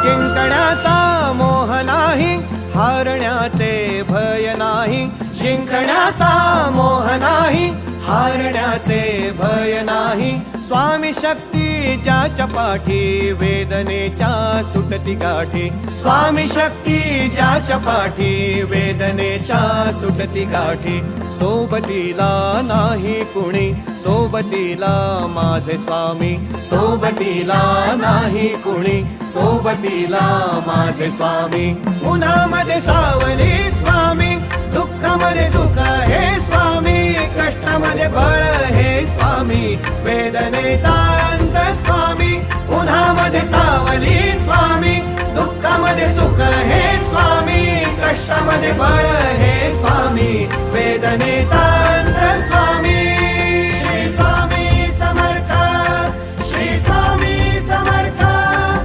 जिंकण्याचा मोह नाही, हारण्याचे भय नाही. जिंकण्याचा मोह नाही, हारण्याचे भय नाही. स्वामी शक्ती ज्याच्या पाठी, वेदनेच्या सुटती गाठी. स्वामी शक्ती ज्याच्या पाठी, वेदनेच्या सुटती गाठी. सोबतीला नाही कुणी, सोबतीला माझे स्वामी. सोबतीला नाही कुणी, सोबतीला माझे स्वामी. उन्हामध्ये सावली स्वामी, दुःखामध्ये सुख हे स्वामी. कष्टामध्ये बळ हे स्वामी, वेदनेचा अंत स्वामी. उन्हामध्ये सावली स्वामी, दुःखामध्ये सुख हे स्वामी. कष्टामध्ये बळ